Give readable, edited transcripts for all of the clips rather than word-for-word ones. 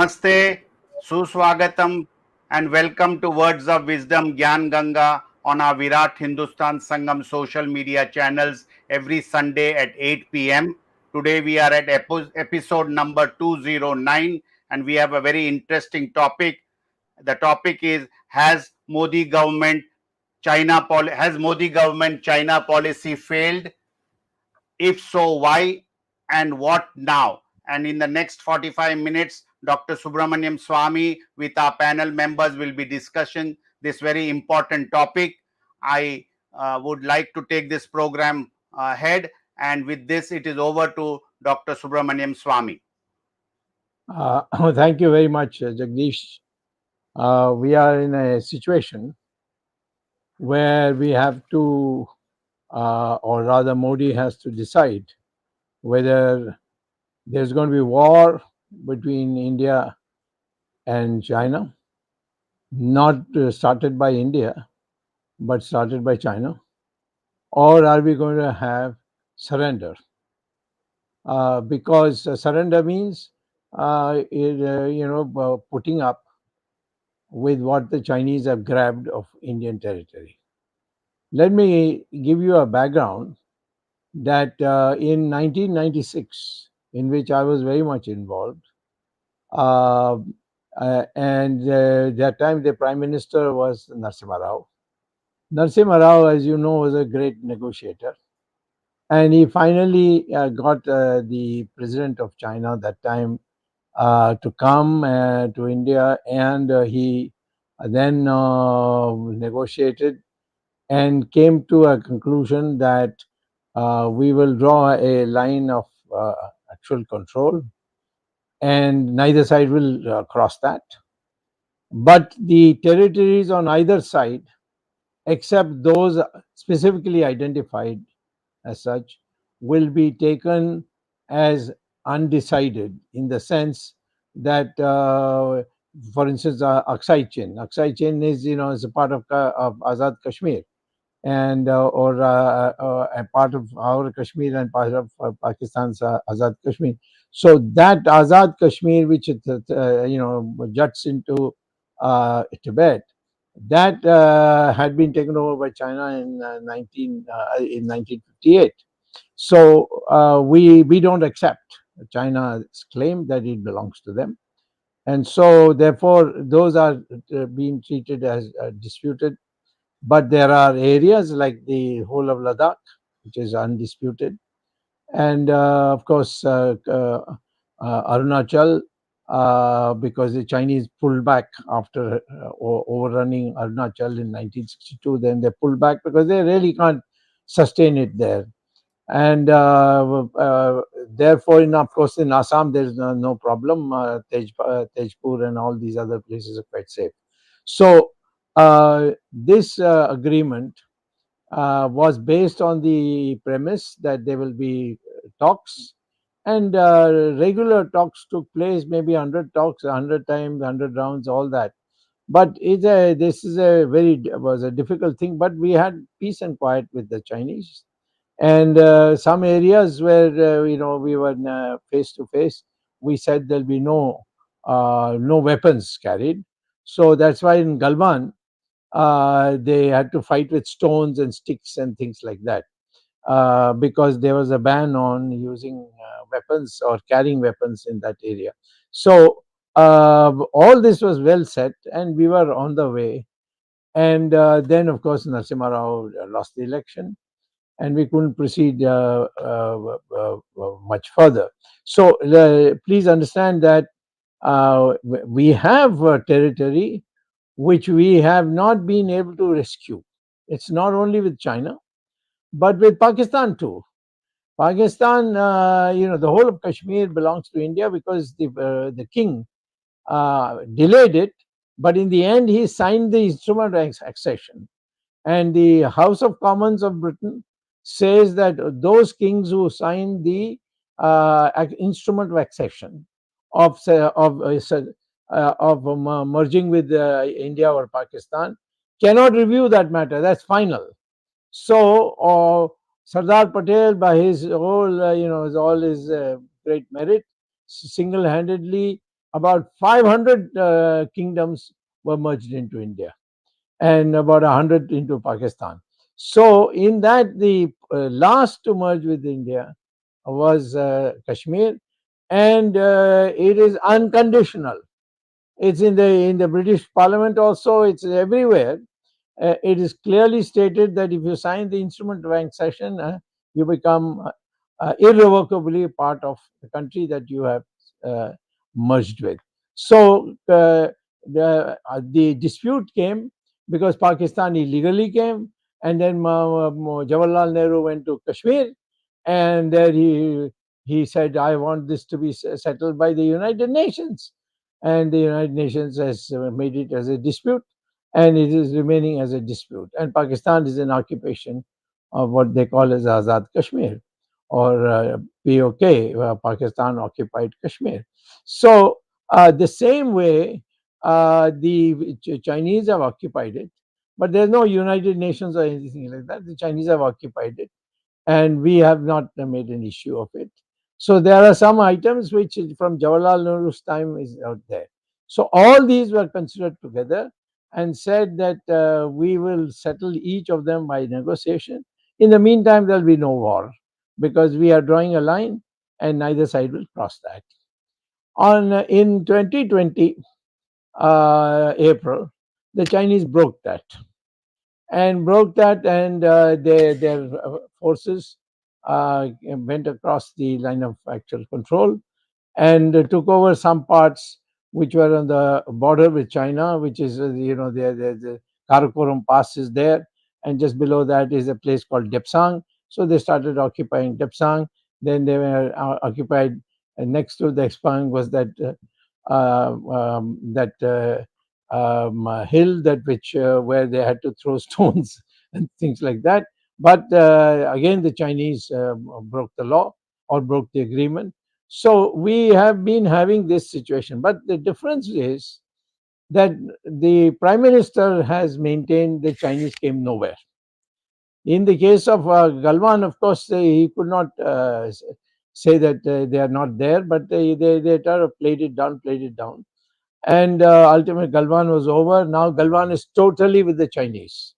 Namaste, Suswagatam, and welcome to Words of Wisdom Gyan Ganga on our Virat Hindustan Sangam social media channels every Sunday at 8 p.m. Today we are at episode number 209 and we have a very interesting topic. The topic is has Modi government China policy failed? If so, why and what now? And in the next 45 minutes, Dr. Subramanian Swamy with our panel members will be discussing this very important topic. I would like to take this program ahead, and with this, it is over to Dr. Subramanian Swamy. Thank you very much, Jagdish. We are in a situation where we have to, or rather, Modi has to decide whether there's going to be war between India and China, not started by India, but started by China, or are we going to have surrender? Because surrender means, putting up with what the Chinese have grabbed of Indian territory. Let me give you a background that in 1996, in which I was very much involved, uh, and that time the Prime Minister was Narasimha Rao. Narasimha Rao, as you know, was a great negotiator. And he finally got the President of China that time to come to India, and he then negotiated and came to a conclusion that we will draw a line of actual control, and neither side will cross that. But the territories on either side, except those specifically identified as such, will be taken as undecided in the sense that, for instance, Aksai Chin. Aksai Chin is, is a part of Azad Kashmir, and a part of our Kashmir and part of Pakistan's Azad Kashmir. So that Azad Kashmir, which juts into Tibet, that had been taken over by China in 1958. So we don't accept China's claim that it belongs to them, and so therefore those are being treated as disputed. But there are areas like the whole of Ladakh, which is undisputed, and of course Arunachal, because the Chinese pulled back after overrunning Arunachal in 1962. Then they pulled back because they really can't sustain it there. And therefore, of course, in Assam, there is no problem. Tejpur and all these other places are quite safe. So this agreement was based on the premise that there will be talks, and regular talks took place, maybe 100 talks, 100 times, 100 rounds, all that. But this is was a difficult thing. But we had peace and quiet with the Chinese, and some areas where we were face to face, we said there'll be no weapons carried. So that's why in Galwan they had to fight with stones and sticks and things like that, because there was a ban on using weapons or carrying weapons in that area. So all this was well set, and we were on the way. And then, of course, Narasimha Rao lost the election, and we couldn't proceed much further. So please understand that we have territory which we have not been able to rescue. It's not only with China, but with Pakistan too. Pakistan, the whole of Kashmir belongs to India because the king delayed it, but in the end he signed the instrument of accession. And the House of Commons of Britain says that those kings who signed the instrument of accession of merging with India or Pakistan cannot review that matter. That's final. So Sardar Patel, by his whole, all his great merit, single-handedly about 500 kingdoms were merged into India, and about 100 into Pakistan. So, in that, the last to merge with India was Kashmir, and it is unconditional. It's in the British Parliament also. It's everywhere. It is clearly stated that if you sign the instrument of annexation, you become irrevocably part of the country that you have uh, merged with. So the dispute came because Pakistan illegally came, and then Jawaharlal Nehru went to Kashmir, and there he said, "I want this to be settled by the United Nations," and the United Nations has made it as a dispute, and it is remaining as a dispute. And Pakistan is an occupation of what they call as Azad Kashmir, or POK, Pakistan occupied Kashmir. So the same way the Chinese have occupied it, but there's no United Nations or anything like that. The Chinese have occupied it, and we have not made an issue of it. So there are some items which from Jawaharlal Nehru's time is out there. So all these were considered together and said that we will settle each of them by negotiation. In the meantime, there'll be no war because we are drawing a line and neither side will cross that. On in 2020 April, the Chinese broke that, and their forces went across the line of actual control and took over some parts which were on the border with China, which is the Karakoram Pass is there, and just below that is a place called Depsang. So they started occupying Depsang. Then they were occupied. And next to the Depsang was that hill that which where they had to throw stones and things like that. But again, the Chinese broke the law or broke the agreement. So we have been having this situation, but the difference is that the Prime Minister has maintained the Chinese came nowhere. In the case of Galwan, of course, he could not say that they are not there, but they kind of played it down, and ultimately Galwan was over. Now Galwan is totally with the Chinese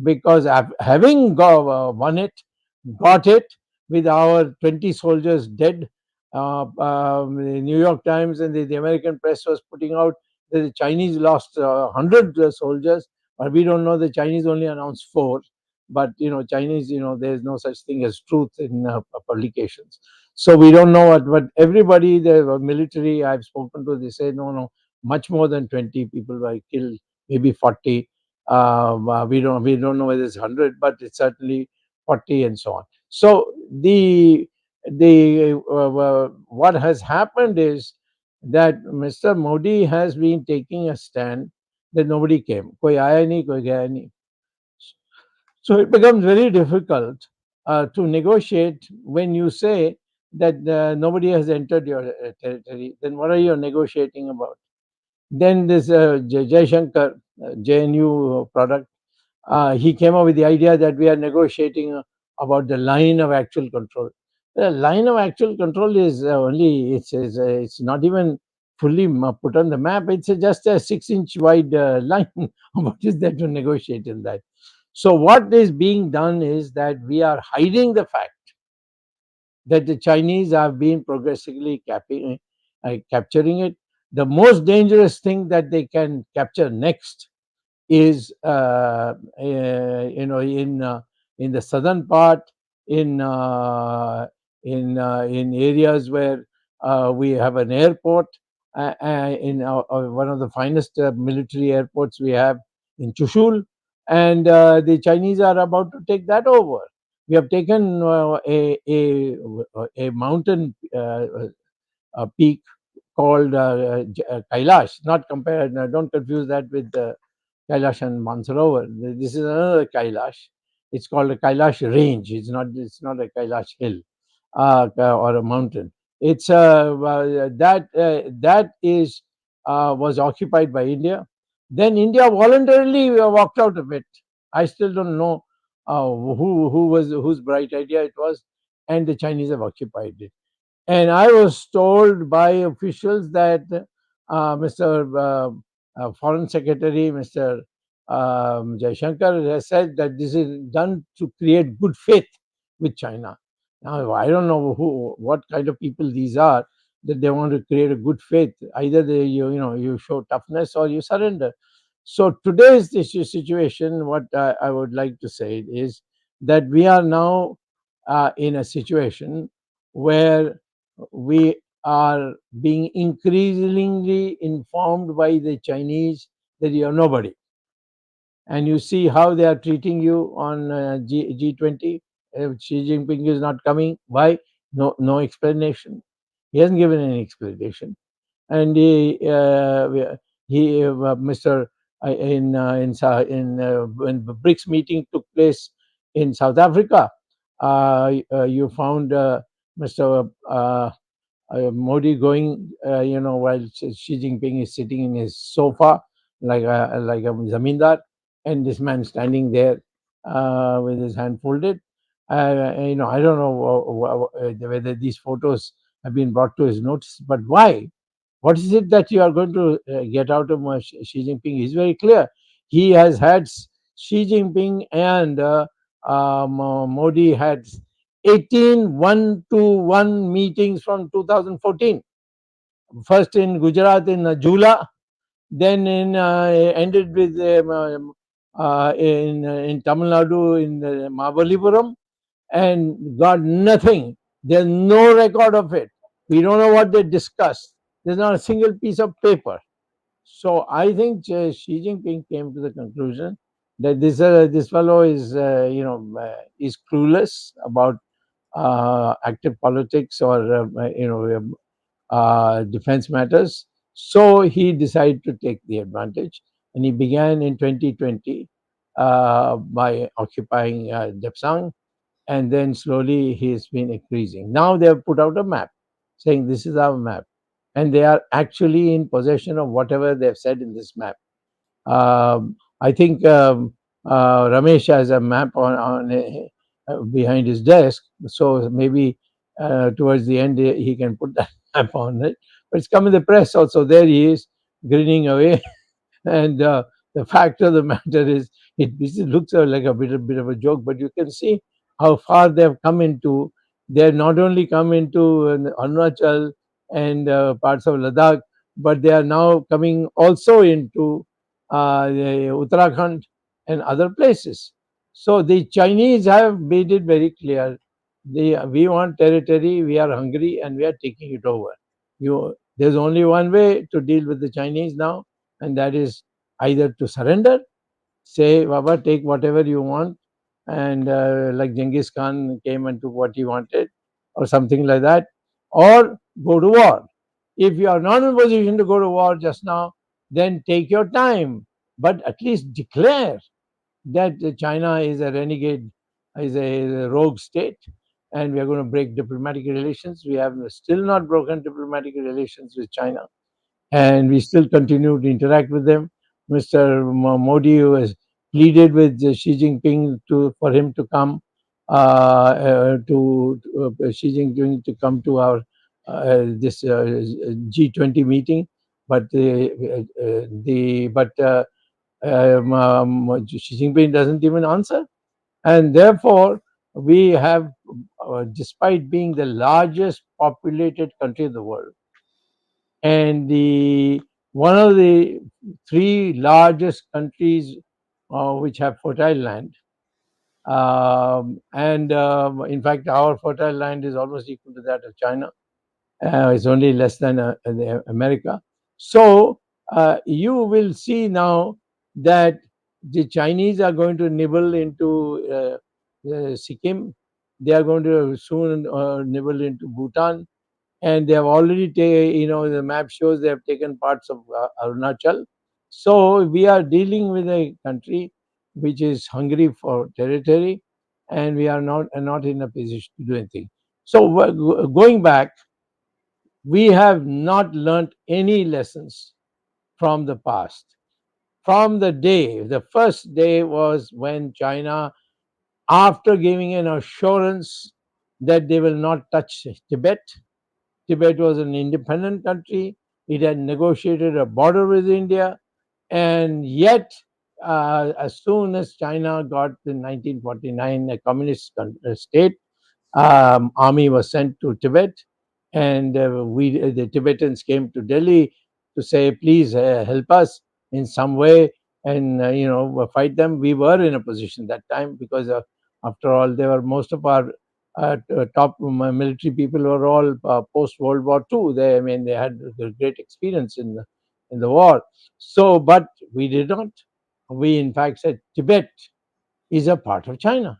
because having won it, got it with our 20 soldiers dead. The New York Times and the American press was putting out that the Chinese lost 100 soldiers, but we don't know. The Chinese only announced 4. But Chinese, there's no such thing as truth in publications. So we don't know what. But everybody, the military I've spoken to, they say no, no, much more than 20 people were killed, maybe 40. We don't know whether it's 100, but it's certainly 40 and so on. So what has happened is that Mr. Modi has been taking a stand that nobody came. Koi aaya nahi, koi gaya nahi. So it becomes very difficult to negotiate when you say that nobody has entered your territory. Then what are you negotiating about? Then this Jai Shankar, JNU product, he came up with the idea that we are negotiating about the line of actual control. The line of actual control is only it's not even fully put on the map. It's just a 6-inch wide line. What is there to negotiate in that? So what is being done is that we are hiding the fact that the Chinese have been progressively capturing it. The most dangerous thing that they can capture next is in the southern part, in in areas where we have an airport, in one of the finest military airports we have in Chushul, and the Chinese are about to take that over. We have taken a mountain peak called Kailash. Not compare. Don't confuse that with Kailash and Mansarovar. This is another Kailash. It's called a Kailash range. It's not a Kailash hill or a mountain. It's that is was occupied by India. Then India voluntarily walked out of it. I still don't know whose bright idea it was, and the Chinese have occupied it. And I was told by officials that Mr. Foreign Secretary, Mr. Jaishankar, has said that this is done to create good faith with China. Now, I don't know what kind of people these are that they want to create a good faith. Either you show toughness or you surrender. So today's situation, what I would like to say is that we are now in a situation where we are being increasingly informed by the Chinese that you are nobody, and you see how they are treating you on G20. Xi Jinping is not coming. Why? No explanation. He hasn't given any explanation, and Mr. When the BRICS meeting took place in South Africa, you found Mr. Modi going, while Xi Jinping is sitting in his sofa like a zamindar, and this man standing there with his hand folded. I don't know whether these photos have been brought to his notice, but why? What is it that you are going to get out of Xi Jinping? He's very clear. He has had Xi Jinping and Modi had 18 one-to-one meetings from 2014. First in Gujarat in Jula, then ended with in Tamil Nadu in Mahabalipuram, and got nothing. There's no record of it. We don't know what they discussed. There's not a single piece of paper. So I think Xi Jinping came to the conclusion that this fellow is clueless about active politics or defense matters. So he decided to take the advantage, and he began in 2020 by occupying Depsang, and then slowly he's been increasing. Now they have put out a map saying this is our map, and they are actually in possession of whatever they've said in this map. I think Ramesh has a map behind his desk, so maybe towards the end he can put that map on it. But it's come in the press also. There he is, grinning away. And the fact of the matter is, it looks like a bit of a joke, but you can see how far they've come into. They've not only come into Arunachal and parts of Ladakh, but they are now coming also into Uttarakhand and other places. So the Chinese have made it very clear. We want territory, we are hungry, and we are taking it over. There's only one way to deal with the Chinese now, and that is either to surrender, say, Baba, take whatever you want, and like Genghis Khan came and took what he wanted, or something like that, or go to war. If you are not in a position to go to war just now, then take your time, but at least declare that China is a renegade, is a rogue state, and we are going to break diplomatic relations. We have still not broken diplomatic relations with China, and we still continue to interact with them. Mr. Modi has pleaded with Xi Jinping for him to come Xi Jinping to come to our this G20 meeting, but Xi Jinping doesn't even answer, and therefore we have, despite being the largest populated country in the world, and the one of the three largest countries which have fertile land. And in fact, our fertile land is almost equal to that of China. It's only less than America. So you will see now that the Chinese are going to nibble into Sikkim. They are going to soon nibble into Bhutan, and they have already taken, the map shows they have taken parts of Arunachal. So we are dealing with a country which is hungry for territory, and we are not in a position to do anything. So going back, we have not learnt any lessons from the past. From the first day was when China, after giving an assurance that they will not touch Tibet. Tibet was an independent country. It had negotiated a border with India, and yet, as soon as China got in 1949 a communist state, army was sent to Tibet, and the Tibetans came to Delhi to say, please help us in some way, and fight them. We were in a position that time because, after all, they were most of our top military people were all post World War II. I mean, they had great experience in the war. So, but we did not. We in fact said Tibet is a part of China.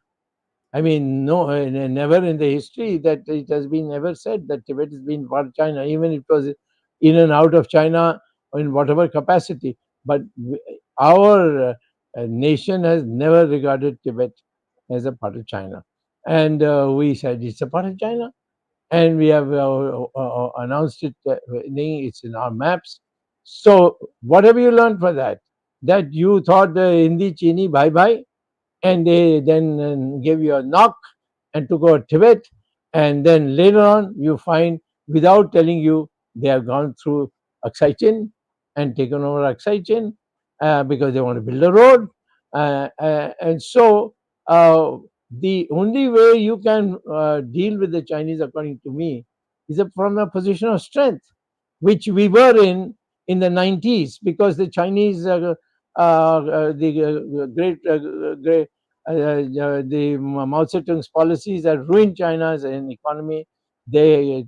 I mean, no, never in the history that it has been ever said that Tibet has been part of China, even if it was in and out of China in whatever capacity. But our nation has never regarded Tibet as a part of China. And we said it's a part of China. And we have announced it, it's in our maps. So, what have you learned for that? That you thought Hindi Chini bye bye, and they then gave you a knock and took over Tibet. And then later on, you find, without telling you, they have gone through Aksai Chin and taken over Aksai Chin because they want to build a road. And so, the only way you can deal with the Chinese, according to me, is from a position of strength, which we were in the 90s, because the Chinese, the great the Mao Zedong's policies that ruined China's economy. They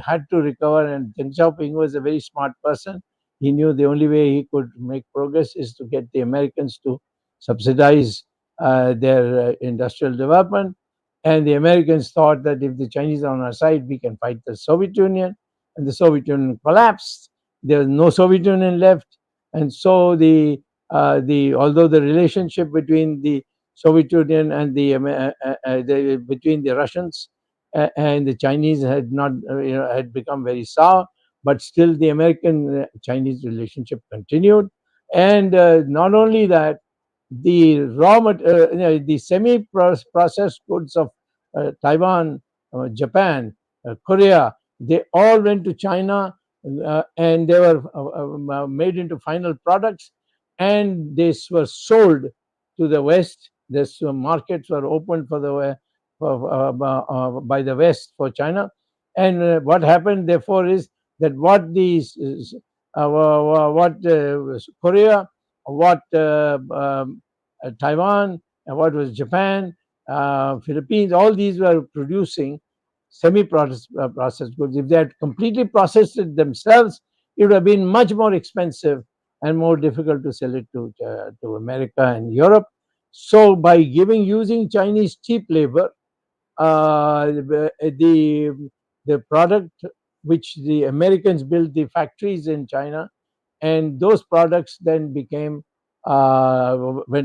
had to recover, and Deng Xiaoping was a very smart person. He knew the only way he could make progress is to get the Americans to subsidize their industrial development. And the Americans thought that if the Chinese are on our side, we can fight the Soviet Union. And the Soviet Union collapsed. There was no Soviet Union left. And so the although the relationship between the Soviet Union and between the Russians and the Chinese had not had become very sour, but still the American Chinese relationship continued. And not only that, the semi-processed goods of Taiwan, Japan, Korea, they all went to China, and they were made into final products, and these were sold to the West. These markets were opened for the by the West for China. And what happened, therefore, is that what Korea, what Taiwan, and what was Japan, Philippines, all these were producing semi-processed goods. If they had completely processed it themselves, it would have been much more expensive and more difficult to sell it to America and Europe. So, by using Chinese cheap labor, the product which the Americans built the factories in China, and those products then went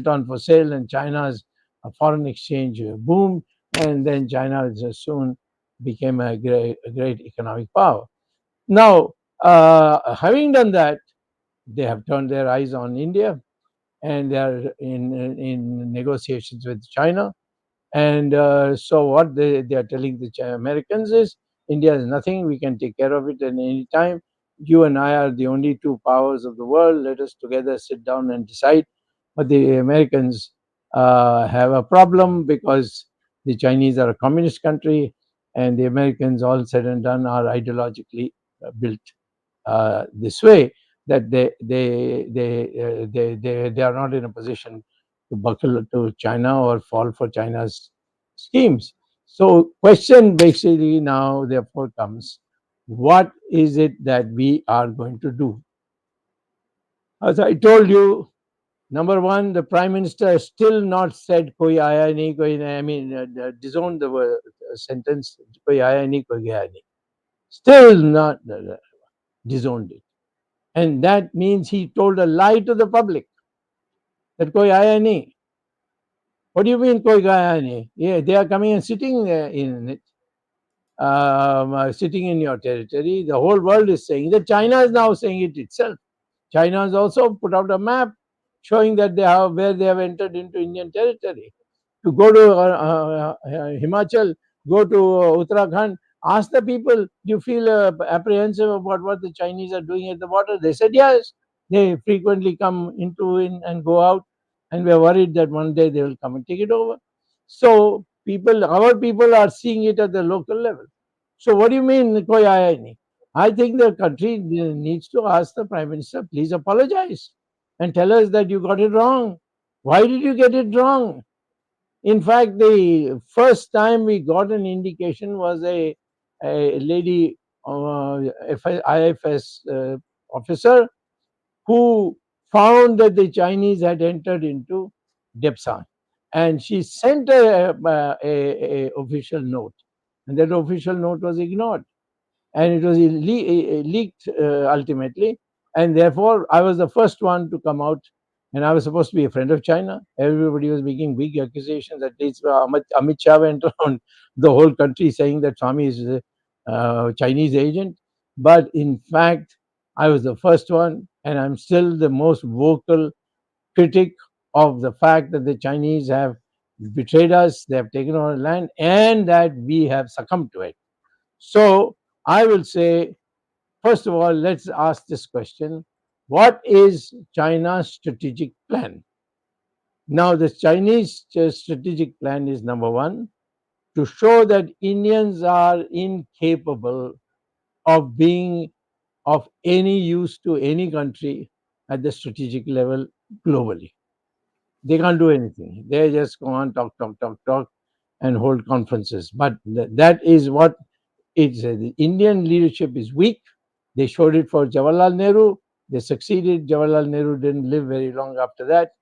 on for sale, and China's foreign exchange boomed, and then China soon became a great economic power. Now, having done that, they have turned their eyes on India, and they are in negotiations with China. And so, what they are telling the Americans is, India is nothing. We can take care of it at any time. You and I are the only two powers of the world. Let us together sit down and decide. But the Americans have a problem, because the Chinese are a communist country, and the Americans, all said and done, are ideologically built this way, that they are not in a position to buckle to China or fall for China's schemes. So, question basically now therefore comes: what is it that we are going to do? As I told you, number one, the Prime Minister has still not said koi aaya nahi, koi nahi, I mean, disowned the sentence koi aaya nahi, koi gaya nahi. Still not disowned it. And that means he told a lie to the public that koi aaya nahi. What do you mean koi gaya nahi? Yeah, they are coming and sitting in it, sitting in your territory. The whole world is saying that. China is now saying it itself. China has also put out a map showing that where they have entered into Indian territory. To go to Himachal, go to Uttarakhand, Ask the people, do you feel apprehensive about what the Chinese are doing at the border? They said yes. They frequently come into in and go out, and we are worried that one day they will come and take it over. So our people are seeing it at the local level. So what do you mean, koi aaya hi nahi? I think the country needs to ask the Prime Minister, please apologize and tell us that you got it wrong. Why did you get it wrong? In fact, the first time we got an indication was a lady, IFS officer, who found that the Chinese had entered into Depsan, and she sent a official note, and that official note was ignored, and it was leaked ultimately. And therefore, I was the first one to come out, and I was supposed to be a friend of China. Everybody was making big accusations. At least Amit Shah went around the whole country saying that Swamy is a Chinese agent. But in fact, I was the first one, and I'm still the most vocal critic of the fact that the Chinese have betrayed us, they have taken our land, and that we have succumbed to it. So I will say, first of all, let's ask this question: what is China's strategic plan? Now, the Chinese strategic plan is, number one, to show that Indians are incapable of being of any use to any country at the strategic level globally. They can't do anything. They just go on, talk, talk, talk, talk, and hold conferences. But that is what it's. The Indian leadership is weak. They showed it for Jawaharlal Nehru. They succeeded. Jawaharlal Nehru didn't live very long after that.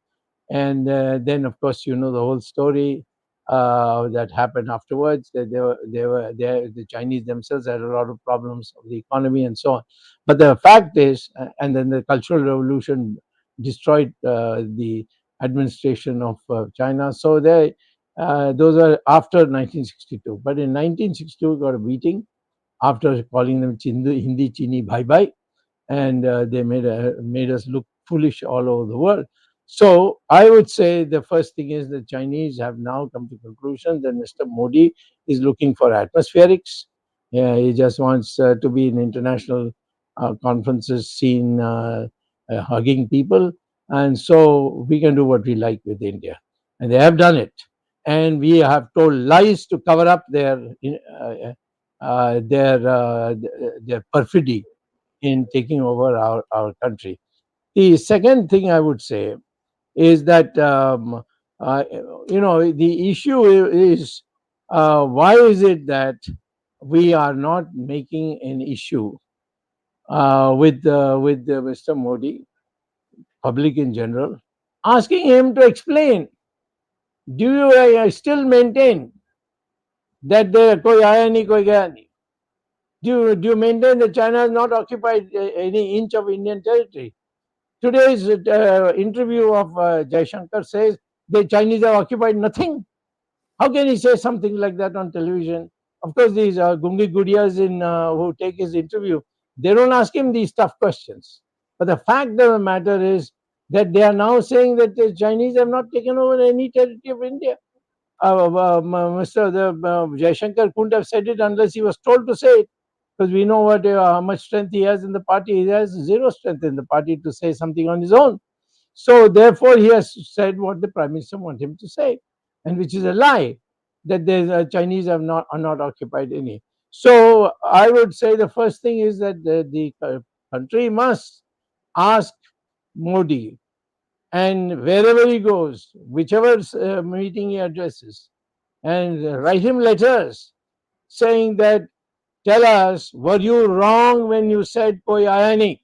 And then, of course, you know the whole story that happened afterwards. That the Chinese themselves had a lot of problems of the economy and so on. But the fact is, and then the Cultural Revolution destroyed the administration of China. So those are after 1962. But in 1962, we got a beating after calling them Hindi Chini Bhai Bhai, and they made us look foolish all over the world. So I would say the first thing is the Chinese have now come to conclusion that Mr. Modi is looking for atmospherics. Yeah, he just wants to be in international conferences, seen hugging people, and so we can do what we like with India, and they have done it. And we have told lies to cover up their perfidy in taking over our country. The second thing I would say is that uh, the issue is, why is it that we are not making an issue with Mr. Modi, public in general, asking him to explain? Do you still maintain that there koi aaya nahi, koi gaya nahi? Do you maintain that China has not occupied any inch of Indian territory? Today's interview of Jaishankar says the Chinese have occupied nothing. How can he say something like that on television? Of course, these Gungi Gudiyas who take his interview, they don't ask him these tough questions. But the fact of the matter is that they are now saying that the Chinese have not taken over any territory of India. Mr. Jaishankar couldn't have said it unless he was told to say it, because we know how much strength he has in the party. He has zero strength in the party to say something on his own. So therefore, he has said what the Prime Minister wants him to say, and which is a lie, that the Chinese are not occupied any. So I would say the first thing is that the country must ask Modi, and wherever he goes, whichever meeting he addresses, and write him letters saying that, tell us, were you wrong when you said koi aaya nahi?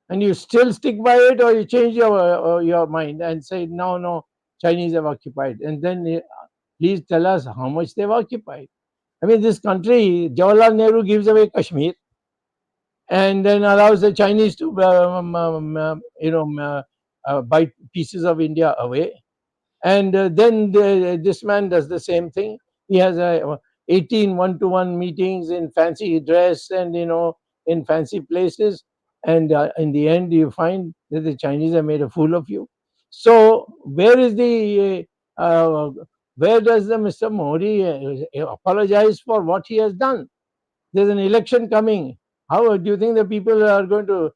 And you still stick by it, or you change your mind and say, no, no, Chinese have occupied. And then please tell us how much they've occupied. I mean, this country, Jawaharlal Nehru gives away Kashmir and then allows the Chinese to, buy pieces of India away. And then this man does the same thing. He has 18 one-to-one meetings in fancy dress and in fancy places, and in the end you find that the Chinese have made a fool of you. So where is the Where does the Mr. Modi apologize for what he has done? There's an election coming. How do you think the people are going to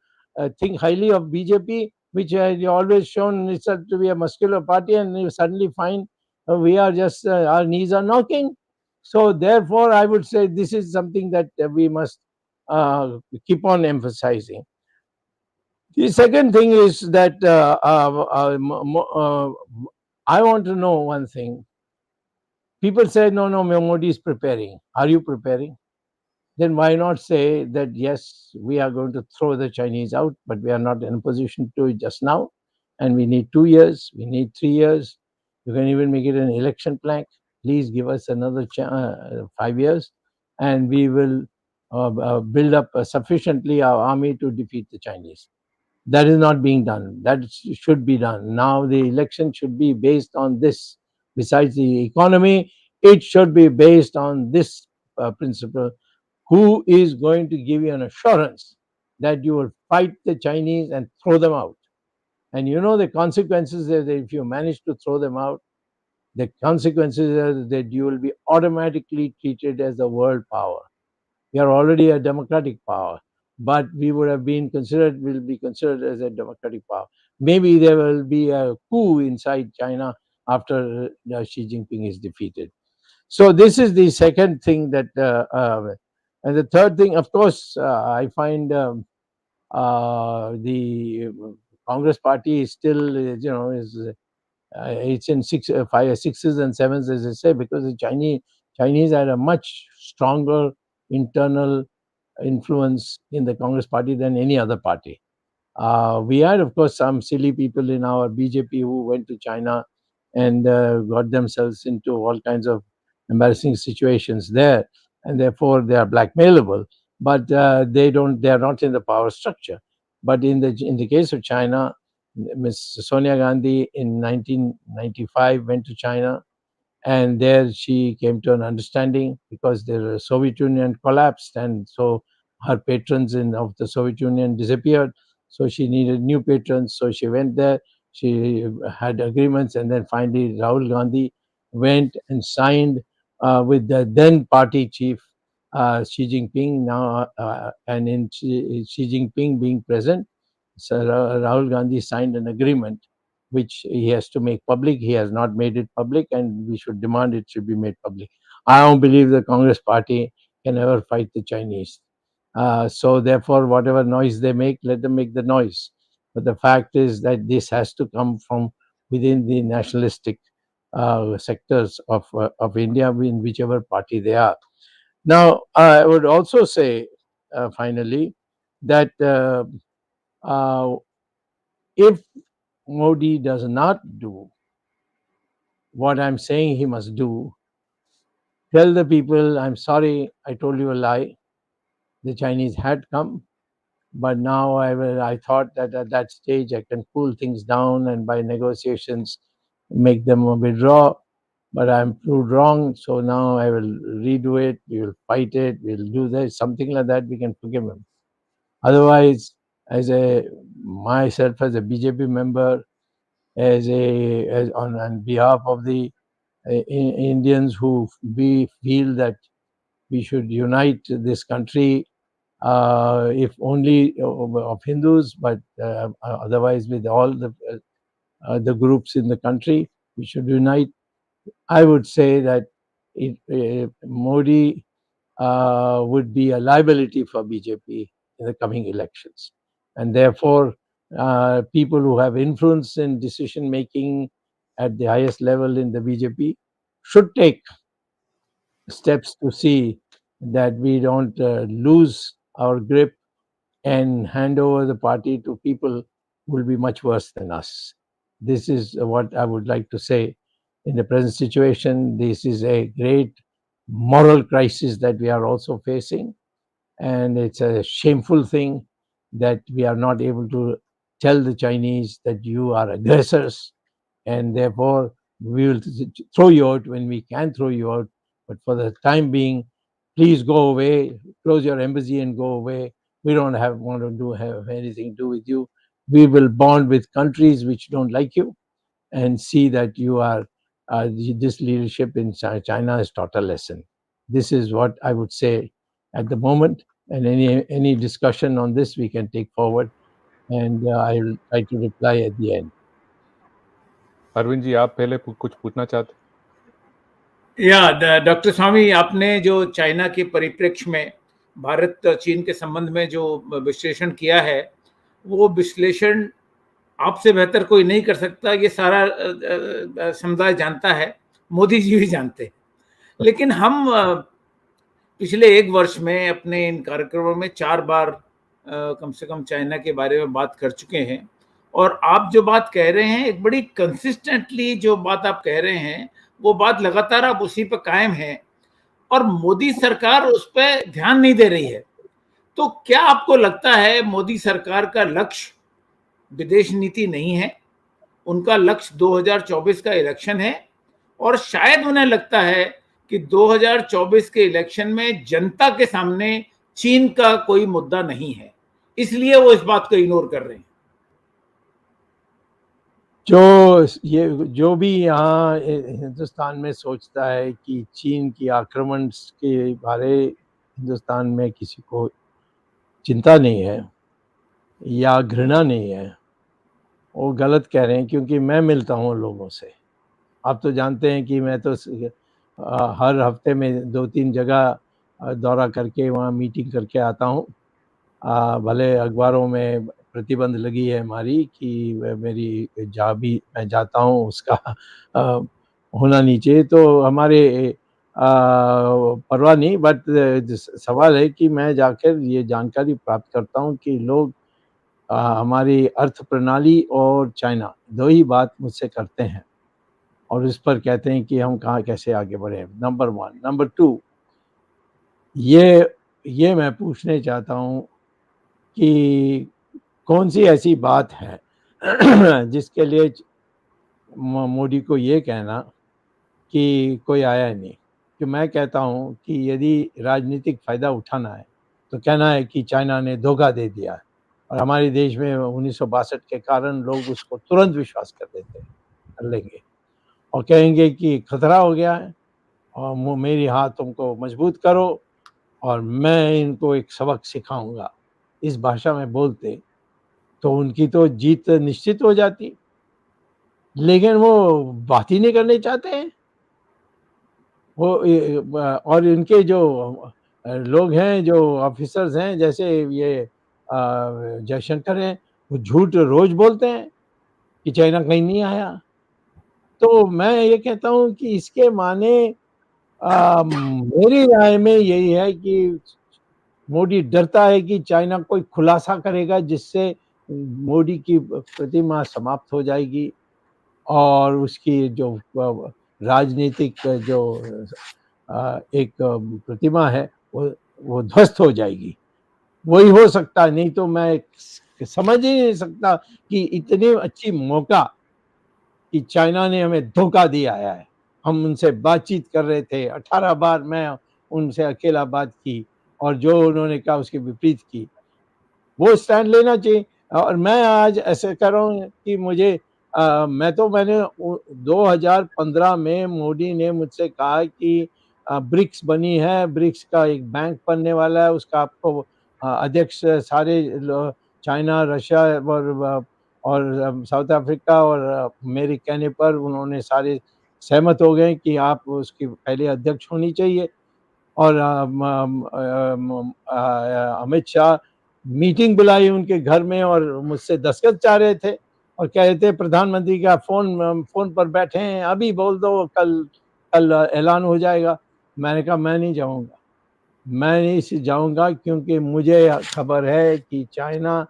think highly of BJP, which has always shown itself to be a muscular party, and you suddenly find we are just our knees are knocking? So therefore, I would say this is something that we must keep on emphasizing. The second thing is that I want to know one thing. People say, no, no, Modi is preparing. Are you preparing? Then why not say that, yes, we are going to throw the Chinese out, but we are not in a position to do it just now. And we need 2 years, we need 3 years. You can even make it an election plank. Please give us another 5 years, and we will build up sufficiently our army to defeat the Chinese. That is not being done. That should be done. Now the election should be based on this. Besides the economy, it should be based on this principle. Who is going to give you an assurance that you will fight the Chinese and throw them out? And you know the consequences is that if you manage to throw them out, the consequences are that you will be automatically treated as a world power. We are already a democratic power, but we would have been considered, will be considered as a democratic power. Maybe there will be a coup inside China after Xi Jinping is defeated. So this is the second thing that, and the third thing, of course, I find the Congress party is still, is it's in sixes and sevens, as I say, because the Chinese had a much stronger internal influence in the Congress party than any other party. We had, of course, some silly people in our BJP who went to China and got themselves into all kinds of embarrassing situations there, and therefore they are blackmailable. But they don't; they are not in the power structure. But in the case of China, Ms. Sonia Gandhi in 1995 went to China, and there she came to an understanding because the Soviet Union collapsed, and so her patrons of the Soviet Union disappeared. So she needed new patrons. So she went there. She had agreements, and then finally Rahul Gandhi went and signed with the then party chief Xi Jinping. Now, and in Xi Jinping being present, so Rahul Gandhi signed an agreement which he has to make public. He has not made it public, and we should demand it should be made public. I don't believe the Congress party can ever fight the Chinese. So, therefore, whatever noise they make, let them make the noise. But the fact is that this has to come from within the nationalistic sectors of India, in whichever party they are. Now, I would also say, finally, that uh, if Modi does not do what I'm saying he must do, tell the people, I'm sorry, I told you a lie. The Chinese had come, but now I thought that at that stage I can cool things down and by negotiations make them withdraw. But I'm proved wrong, so now I will redo it. We will fight it. We'll do this, something like that. We can forgive him. Otherwise, as a myself as a BJP member, on behalf of the Indians who we feel that we should unite this country, if only of Hindus, but otherwise with all the groups in the country, we should unite. I would say that Modi would be a liability for BJP in the coming elections. And therefore, people who have influence in decision making at the highest level in the BJP should take steps to see that we don't lose our grip and hand over the party to people who will be much worse than us. This is what I would like to say. In the present situation, this is a great moral crisis that we are also facing, and it's a shameful thing that we are not able to tell the Chinese that you are aggressors, and therefore we will throw you out when we can throw you out. But for the time being, please go away, close your embassy and go away. We don't want to have anything to do with you. We will bond with countries which don't like you and see that you are this leadership in China has taught a lesson. This is what I would say at the moment, and any discussion on this we can take forward, and I'll try to reply at the end. Arvind ji, आप पहले कुछ पूछना चाहते? या doctor स्वामी, आपने जो China के परिप्रेक्ष्य में भारत चीन के संबंध में जो विश्लेषण किया है, वो विश्लेषण आपसे बेहतर कोई नहीं कर सकता। ये सारा समुदाय जानता है, मोदी जी भी जानते हैं। लेकिन हम पिछले 1 वर्ष में अपने इन कार्यक्रमों में 4 बार कम से कम चाइना के बारे में बात कर चुके हैं, और आप जो बात कह रहे हैं, एक बड़ी कंसिस्टेंटली जो बात आप कह रहे हैं, वो बात लगातार आप उसी पर कायम है, और मोदी सरकार उस पर ध्यान नहीं दे रही है। तो क्या आपको लगता है मोदी सरकार का लक्ष्य विदेश नीति नहीं है, उनका लक्ष्य 2024 का इलेक्शन है, और शायद उन्हें लगता है कि 2024 के इलेक्शन में जनता के सामने चीन का कोई मुद्दा नहीं है, इसलिए वो इस बात को इग्नोर कर रहे हैं? जो भी यहाँ हिंदुस्तान में सोचता है कि चीन की आक्रमण के बारे हिंदुस्तान में किसी को चिंता नहीं है या घृणा नहीं है, वो गलत कह रहे हैं। क्योंकि मैं मिलता हूँ लोगों से, आप तो जानते हैं कि मैं तो हर हफ्ते में 2-3 जगह दौरा करके वहाँ मीटिंग करके आता हूँ। भले अखबारों में प्रतिबंध लगी है हमारी कि मेरी मैं जाता हूँ, उसका होना नहीं चाहिए, तो हमारे परवाह नहीं। बट सवाल है कि मैं जाकर ये जानकारी प्राप्त करता हूँ कि लोग हमारी अर्थ प्रणाली और चाइना 2 ही बात मुझसे करते हैं, और इस पर कहते हैं कि हम कहाँ कैसे आगे बढ़े। नंबर 1। नंबर 2, ये मैं पूछने चाहता हूँ कि कौन सी ऐसी बात है जिसके लिए मोदी को ये कहना कि कोई आया नहीं। कि मैं कहता हूँ कि यदि राजनीतिक फ़ायदा उठाना है तो कहना है कि चाइना ने धोखा दे दिया है, और हमारे देश में 1962 के कारण लोग उसको तुरंत विश्वास कर लेंगे और कहेंगे कि खतरा हो गया है और मेरी हाथ तुमको मजबूत करो और मैं इनको एक सबक सिखाऊंगा। इस भाषा में बोलते तो उनकी तो जीत निश्चित हो जाती, लेकिन वो बात ही नहीं करने चाहते हैं। वो और इनके जो लोग हैं, जो ऑफिसर्स हैं, जैसे ये जयशंकर हैं, वो झूठ रोज बोलते हैं कि चाइना कहीं नहीं आया। तो मैं ये कहता हूँ कि इसके माने मेरी राय में यही है कि मोदी डरता है कि चाइना कोई खुलासा करेगा जिससे मोदी की प्रतिमा समाप्त हो जाएगी और उसकी जो राजनीतिक जो एक प्रतिमा है वो ध्वस्त हो जाएगी। वही हो सकता है, नहीं तो मैं समझ ही नहीं सकता कि इतनी अच्छी मौका कि चाइना ने हमें धोखा दिया है। हम उनसे बातचीत कर रहे थे, 18 बार मैं उनसे अकेला बात की और जो उन्होंने कहा उसके विपरीत की। वो स्टैंड लेना चाहिए। और मैं आज ऐसे कर रहा हूँ कि मैंने 2015 में मोदी ने मुझसे कहा कि ब्रिक्स बनी है, ब्रिक्स का एक बैंक बनने वाला है, उसका आपको अध्यक्ष सारे चाइना, रशिया और साउथ अफ्रीका और मेरे कहने पर उन्होंने सारे सहमत हो गए कि आप उसकी पहले अध्यक्ष होनी चाहिए। और अमित शाह मीटिंग बुलाई उनके घर में और मुझसे दस्तखत चाह रहे थे और कह रहे थे प्रधानमंत्री का फोन पर बैठे हैं, अभी बोल दो, कल ऐलान हो जाएगा। मैंने कहा मैं नहीं जाऊंगा, मैं नहीं जाऊंगा, क्योंकि मुझे खबर है कि चाइना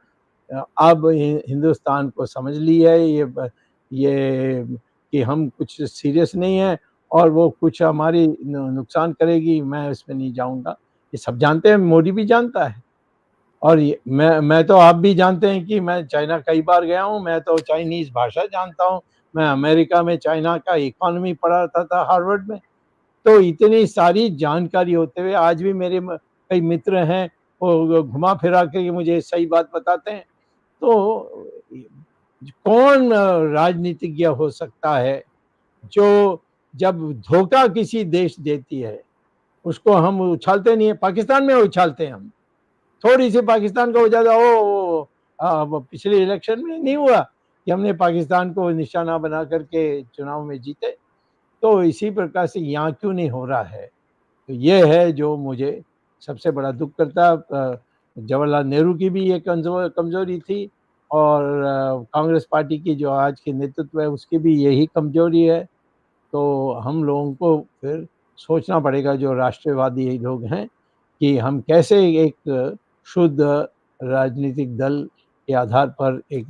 अब हिंदुस्तान को समझ ली है ये कि हम कुछ सीरियस नहीं है और वो कुछ हमारी नुकसान करेगी। मैं इसमें नहीं जाऊंगा, ये सब जानते हैं, मोदी भी जानता है। और मैं तो आप भी जानते हैं कि मैं चाइना कई बार गया हूँ, मैं तो चाइनीज भाषा जानता हूँ, मैं अमेरिका में चाइना का इकोनॉमी पढ़ाता था हार्वर्ड में। तो इतनी सारी जानकारी होते हुए आज भी मेरे कई मित्र हैं, वो घुमा फिरा के मुझे सही बात बताते हैं। तो कौन राजनीतिज्ञ हो सकता है जो जब धोखा किसी देश देती है उसको हम उछालते नहीं है। पाकिस्तान में उछालते हैं हम, थोड़ी सी पाकिस्तान को हो जाता वो पिछले इलेक्शन में नहीं हुआ कि हमने पाकिस्तान को निशाना बना करके चुनाव में जीते। तो इसी प्रकार से यहाँ क्यों नहीं हो रहा है, तो ये है जो मुझे सबसे बड़ा दुख करता। जवाहरलाल नेहरू की भी ये कमजोरी थी और कांग्रेस पार्टी की जो आज की नेतृत्व है उसकी भी यही कमजोरी है। तो हम लोगों को फिर सोचना पड़ेगा, जो राष्ट्रवादी लोग हैं, कि हम कैसे एक शुद्ध राजनीतिक दल के आधार पर एक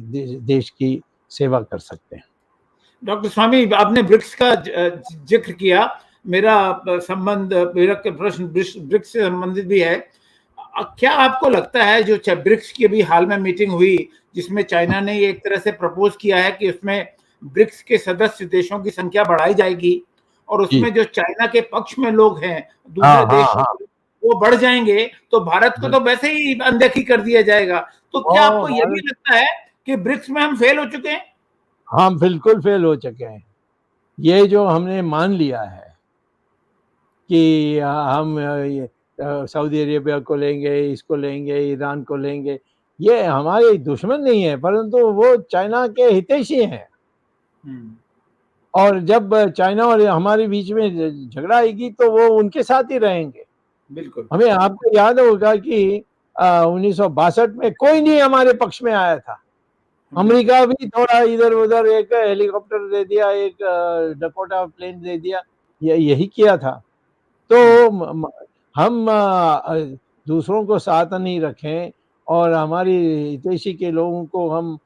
देश की सेवा कर सकते हैं। डॉक्टर स्वामी, आपने ब्रिक्स का जिक्र किया। मेरा प्रश्न ब्रिक्स से संबंधित भी है। क्या आपको लगता है जो ब्रिक्स की अभी हाल में मीटिंग हुई जिसमें चाइना ने एक तरह से प्रपोज किया है कि उसमें ब्रिक्स के सदस्य देशों की संख्या बढ़ाई जाएगी और उसमें जो चाइना के पक्ष में लोग हैं दूसरे देश वो बढ़ जाएंगे, तो भारत को तो वैसे ही अनदेखी कर दिया जाएगा। तो क्या आपको यह भी लगता है कि ब्रिक्स में हम फेल हो चुके हैं? हम बिल्कुल फेल हो चुके हैं। ये जो हमने मान लिया है कि हम सऊदी अरेबिया को लेंगे, इसको लेंगे, ईरान को लेंगे, ये हमारे दुश्मन नहीं है परंतु वो चाइना के हितैषी हैं। और जब चाइना और हमारे बीच में झगड़ा आएगी तो वो उनके साथ ही रहेंगे। बिल्कुल। हमें आपको याद होगा कि 1962 में कोई नहीं हमारे पक्ष में आया था। अमेरिका भी थोड़ा इधर उधर एक हेलीकॉप्टर दे दिया, एक डकोटा प्लेन दे दिया, यही किया था। तो हम दूसरों को साथ नहीं रखें और हमारी हितैषी के लोगों को हम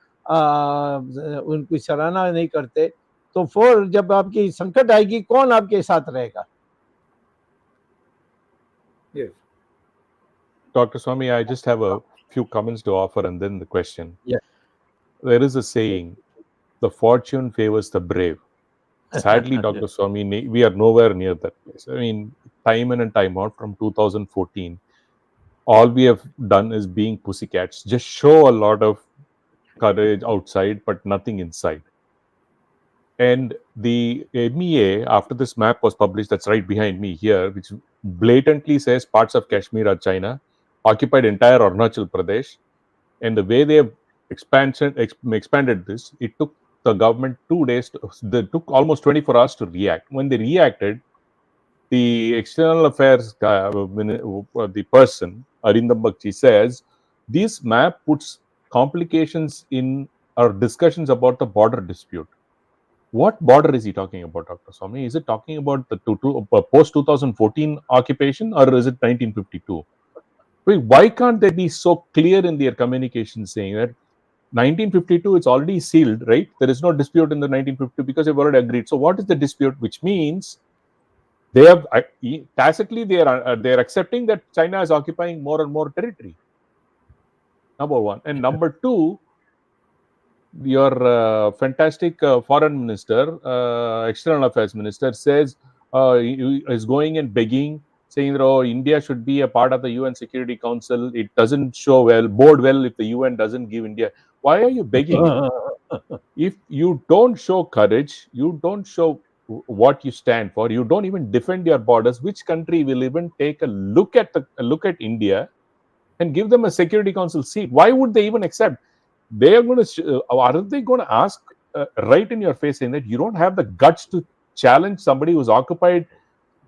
उनकी सराहना नहीं करते, तो फिर जब आपकी संकट आएगी कौन आपके साथ रहेगा? Yes. Dr. Swamy, I just have a few comments to offer and then the question. Yeah. There is a saying, the fortune favors the brave. Sadly, Dr. Swamy, we are nowhere near that place. I mean, time in and time out from 2014, all we have done is being pussycats, just show a lot of courage outside, but nothing inside. And the MEA, after this map was published, that's right behind me here, which blatantly says parts of Kashmir are China, occupied entire Arunachal Pradesh, and the way they have expanded this, it took the government 2 days, they took almost 24 hours to react. When they reacted, the external affairs the person, Arindam Bakshi, says, this map puts complications in our discussions about the border dispute. What border is he talking about, Dr. Swamy? Is it talking about the post-2014 occupation or is it 1952? Why can't they be so clear in their communication saying that 1952, it's already sealed, right? There is no dispute in the 1952 because they've already agreed. So what is the dispute? Which means they have tacitly they are accepting that China is occupying more and more territory. Number one. And number two, your fantastic foreign minister, external affairs minister says is going and begging, saying that India should be a part of the UN Security Council. It doesn't bode well if the UN doesn't give India. Why are you begging? If you don't show courage, you don't show what you stand for, you don't even defend your borders, which country will even take a look at India and give them a Security Council seat? Why would they even accept? They are going to, aren't they going to ask right in your face saying that you don't have the guts to challenge somebody who's occupied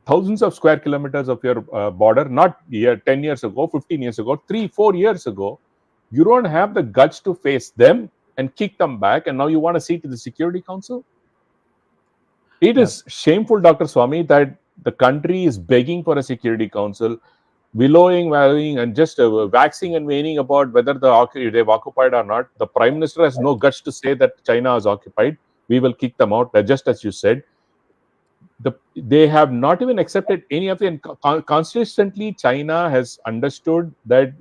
thousands of square kilometers of your border, not 10 years ago, 15 years ago, 3-4 years ago? You don't have the guts to face them and kick them back, and now you want a seat in the Security Council? It is shameful, Dr. Swamy, that the country is begging for a Security Council, wallowing, and just waxing and waning about whether they've occupied or not. The Prime Minister has no guts to say that China is occupied. We will kick them out, just as you said. They have not even accepted any of it. And consistently, China has understood that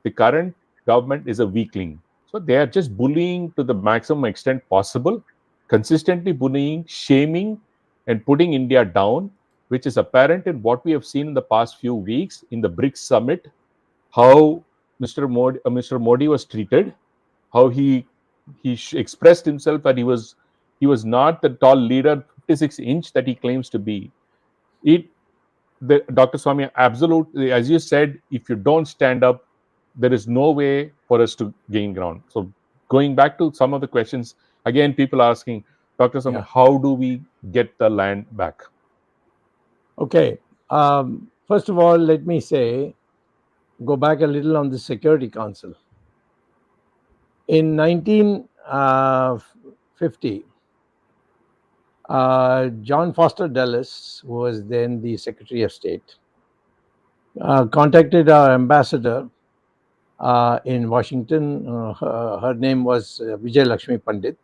the current government is a weakling. So they are just bullying to the maximum extent possible, consistently bullying, shaming, and putting India down, which is apparent in what we have seen in the past few weeks in the BRICS summit, how Mr. Modi was treated, how he expressed himself that he was not the tall leader 156-inch that he claims to be, it Dr. Swamy, absolutely, as you said, if you don't stand up, there is no way for us to gain ground. So going back to some of the questions, again, people are asking, Dr. Swamy, Yeah. how do we get the land back? Okay. First of all, let me say, go back a little on the Security Council. In 1950, John Foster Dulles, who was then the Secretary of State, contacted our ambassador in Washington. Her name was Vijay Lakshmi Pandit.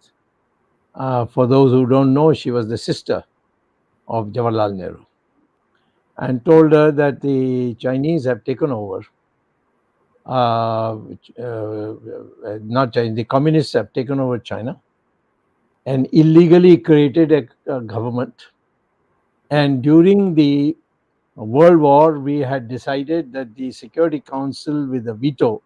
For those who don't know, she was the sister of Jawaharlal Nehru, and told her that the Chinese have taken over. Not China, the communists have taken over China and illegally created a government. And during the World War, we had decided that the Security Council, with a veto,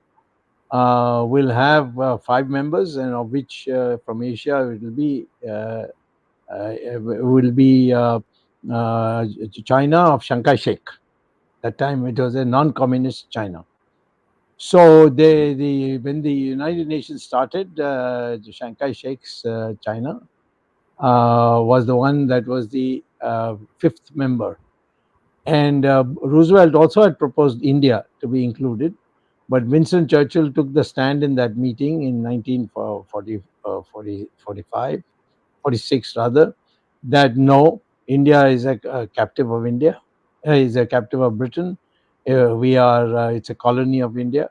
will have 5 members, and of which from Asia it will be China of Chiang Kai-shek. That time it was a non-communist China. So when the United Nations started, Chiang Kai-shek's China was the one that was the 5th member. And Roosevelt also had proposed India to be included, but Winston Churchill took the stand in that meeting in 46 rather, that no, India is a captive of India, is a captive of Britain. It's a colony of India,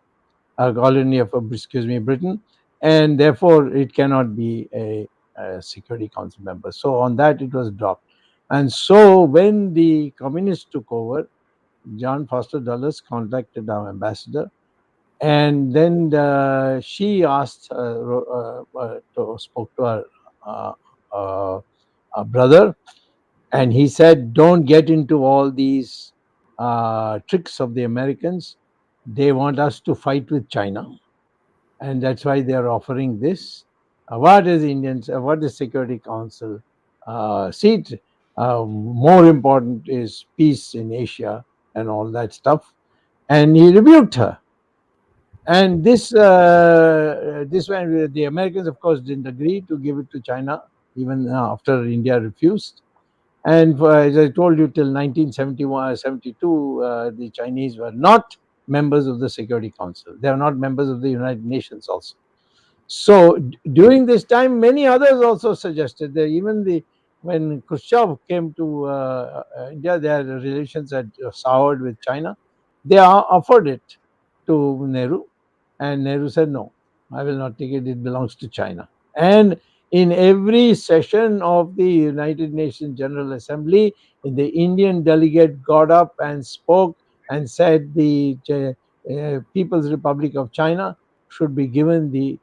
a colony of Britain, and therefore it cannot be a Security Council member. So on that it was dropped. And so when the communists took over, John Foster Dulles contacted our ambassador, and then she spoke to her brother, and he said, "Don't get into all these tricks of the Americans. They want us to fight with China, and that's why they are offering this. What is Indians? What is Security Council seat? More important is peace in Asia and all that stuff." And he rebuked her. And this one, the Americans, of course, didn't agree to give it to China, even after India refused. And as I told you, till 1971, 72, the Chinese were not members of the Security Council. They are not members of the United Nations also. So during this time, many others also suggested that when Khrushchev came to India, their relations had soured with China. They offered it to Nehru, and Nehru said, "No, I will not take it. It belongs to China." And in every session of the United Nations General Assembly, the Indian delegate got up and spoke and said the People's Republic of China should be given the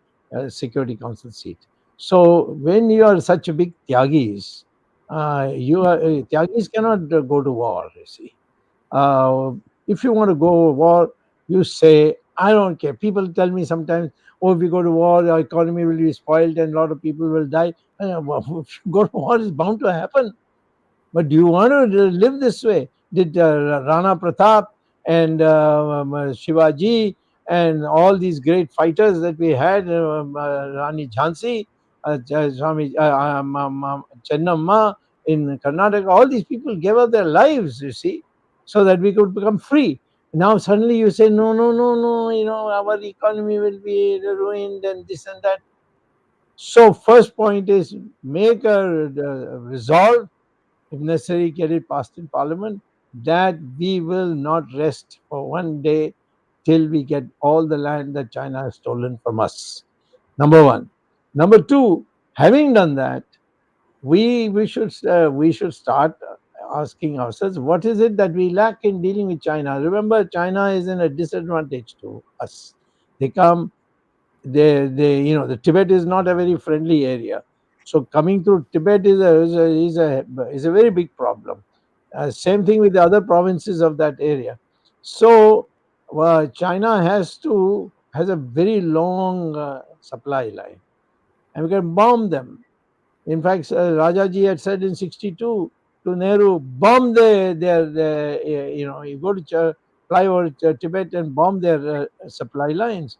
Security Council seat. So when you are such a big Tyagis, Tyagis cannot go to war, you see. Uh, if you want to go to war, you say, "I don't care." People tell me sometimes, "Oh, if we go to war, the economy will be spoiled and a lot of people will die." If you go to war, is bound to happen. But do you want to live this way? Did Rana Pratap and Shivaji and all these great fighters that we had, Rani Jhansi, Swami Chennamma in Karnataka, all these people gave up their lives, you see, so that we could become free. Now suddenly you say, "No, no, no, no, our economy will be ruined and this and that." So first point is, make a resolve, if necessary, get it passed in Parliament, that we will not rest for one day till we get all the land that China has stolen from us. Number one. Number two, having done that, we should start asking ourselves, what is it that we lack in dealing with China? Remember, China is in a disadvantage to us. They come, the Tibet is not a very friendly area. So coming through Tibet is a very big problem. Same thing with the other provinces of that area. So China has a very long supply line, and we can bomb them. In fact, Rajaji had said in '62 to Nehru, bomb their you go to fly over Tibet and bomb their supply lines.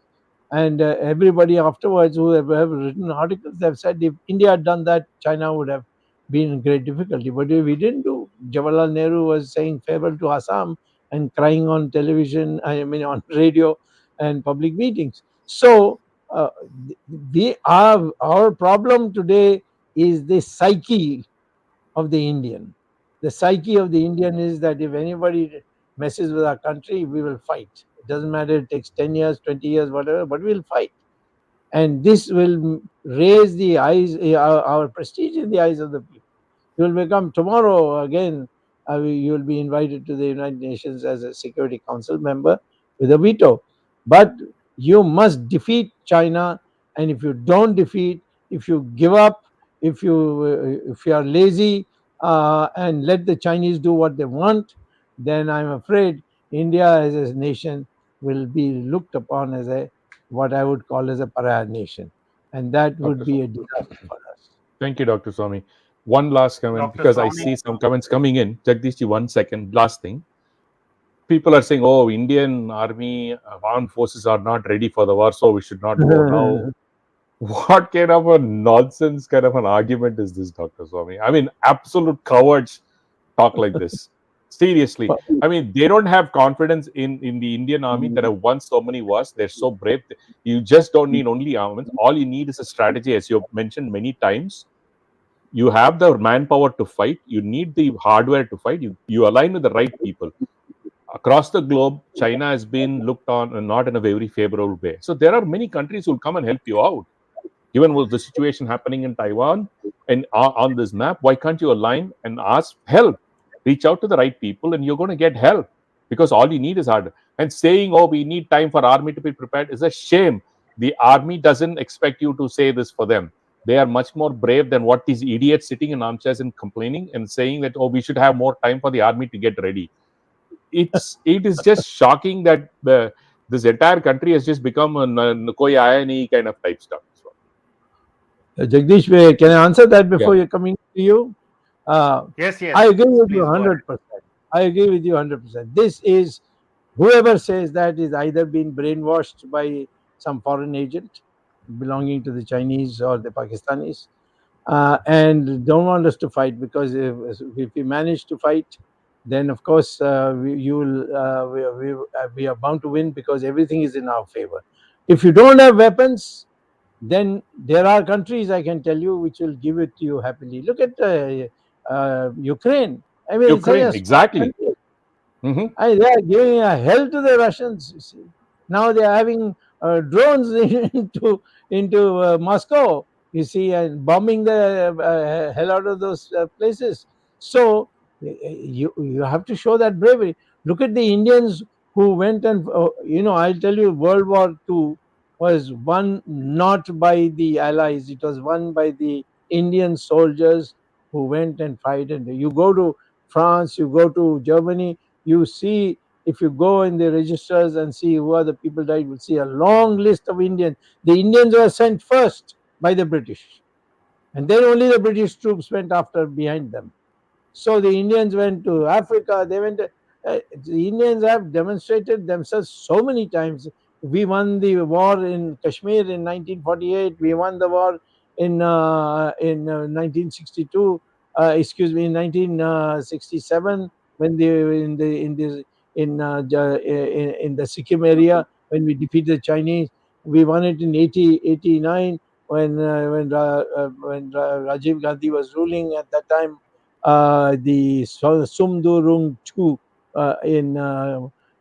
And everybody afterwards who have written articles have said if India had done that, China would have been in great difficulty. But we didn't do. Jawaharlal Nehru was saying farewell to Assam and crying on television, I mean on radio and public meetings. So our problem today is the psyche of the Indian. The psyche of the Indian is that if anybody messes with our country, we will fight. It doesn't matter, it takes 10 years, 20 years, whatever, but we'll fight. And this will raise the eyes, our prestige in the eyes of the people. You will become tomorrow again, you will be invited to the United Nations as a Security Council member with a veto. But you must defeat China, and if you don't defeat, if you give up, if you are lazy and let the Chinese do what they want, then I'm afraid India as a nation will be looked upon as a what I would call as a pariah nation, and that would Dr. be Swamy. a disaster for us. Thank you, Dr. Swamy. One last comment, Dr. because I Swamy, see some comments coming in. Jagdishji, 1 second. Last thing. People are saying, oh, Indian army, armed forces are not ready for the war, so we should not go. Now, what kind of a nonsense kind of an argument is this, Dr. Swamy? I mean, absolute cowards talk like this. Seriously. I mean, they don't have confidence in the Indian army that have won so many wars. They're so brave. You just don't need only armaments. All you need is a strategy, as you've mentioned many times. You have the manpower to fight. You need the hardware to fight. You align with the right people. Across the globe, China has been looked on not in a very favorable way. So there are many countries who will come and help you out. Given what the situation happening in Taiwan and on this map, why can't you align and ask help? Reach out to the right people, and you're going to get help, because all you need is hard. And saying, "Oh, we need time for army to be prepared," is a shame. The army doesn't expect you to say this for them. They are much more brave than what these idiots sitting in armchairs and complaining and saying that, "Oh, we should have more time for the army to get ready." It is just shocking that this entire country has just become a koi aaya nahi kind of type stuff. Jagdish, can I answer that before Yeah. you're coming to you? yes, yes, I agree with you please go ahead. 100%. I agree with you 100%. This is, whoever says that is either been brainwashed by some foreign agent belonging to the Chinese or the Pakistanis, and don't want us to fight, because if we manage to fight, then of course we are bound to win, because everything is in our favor. If you don't have weapons, then there are countries, I can tell you, which will give it to you happily. Look at Ukraine. I mean, it's such Ukraine, a small exactly. country. Hmm. They are giving a hell to the Russians. You see, now they are having drones into Moscow. You see, and bombing the hell out of those places. So you have to show that bravery. Look at the Indians who went and I'll tell you, World War II was won not by the Allies. It was won by the Indian soldiers who went and fight. And you go to France, you go to Germany, you see, if you go in the registers and see who are the people died, you'll see a long list of Indians. The Indians were sent first by the British, and then only the British troops went after behind them. So the Indians went to Africa. The Indians have demonstrated themselves so many times. We won the war in Kashmir in 1948. We won the war in 1962. Excuse me, in 1967, when in the Sikkim area, when we defeated the Chinese. We won it in 89 when Rajiv Gandhi was ruling at that time. The Sumdurung 2 in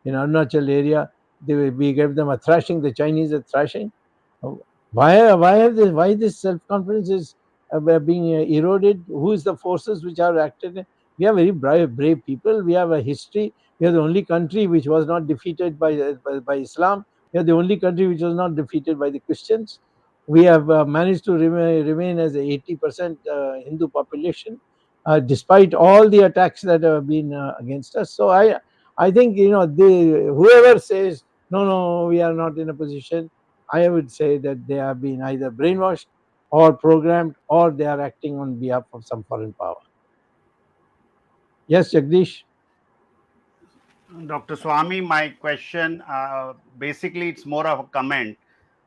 Arunachal area. We gave them a thrashing. The Chinese a thrashing. Why this self confidence is being eroded? Who is the forces which are acted? We are very brave people. We have a history. We are the only country which was not defeated by Islam. We are the only country which was not defeated by the Christians. We have managed to remain as a 80% Hindu population, despite all the attacks that have been against us. So I think whoever says no, we are not in a position, I would say that they have been either brainwashed or programmed, or they are acting on behalf of some foreign power. Yes, Jagdish? Dr. Swamy, my question basically it's more of a comment.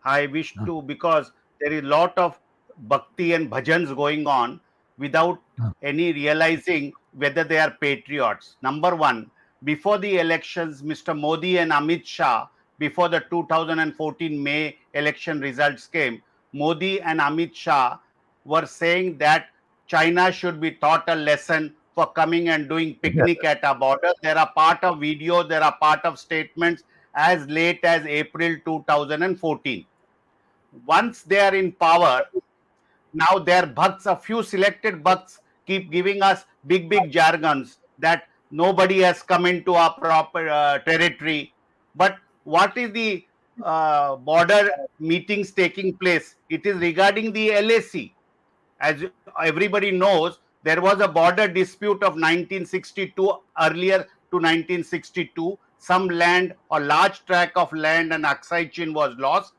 I wish Uh, to, because there is a lot of bhakti and bhajans going on without uh, any realizing whether they are patriots. Number one, before the elections, Mr. Modi and Amit Shah, before the 2014 May election results came, Modi and Amit Shah were saying that China should be taught a lesson for coming and doing picnic at our border. There are part of video, there are part of statements as late as April 2014. Once they are in power, now their bhakts, a few selected bhakts, keep giving us big jargons that nobody has come into our proper territory. But what is the border meetings taking place? It is regarding the LAC. As everybody knows, there was a border dispute of 1962, earlier to 1962. Some land or large tract of land and Aksai Chin was lost.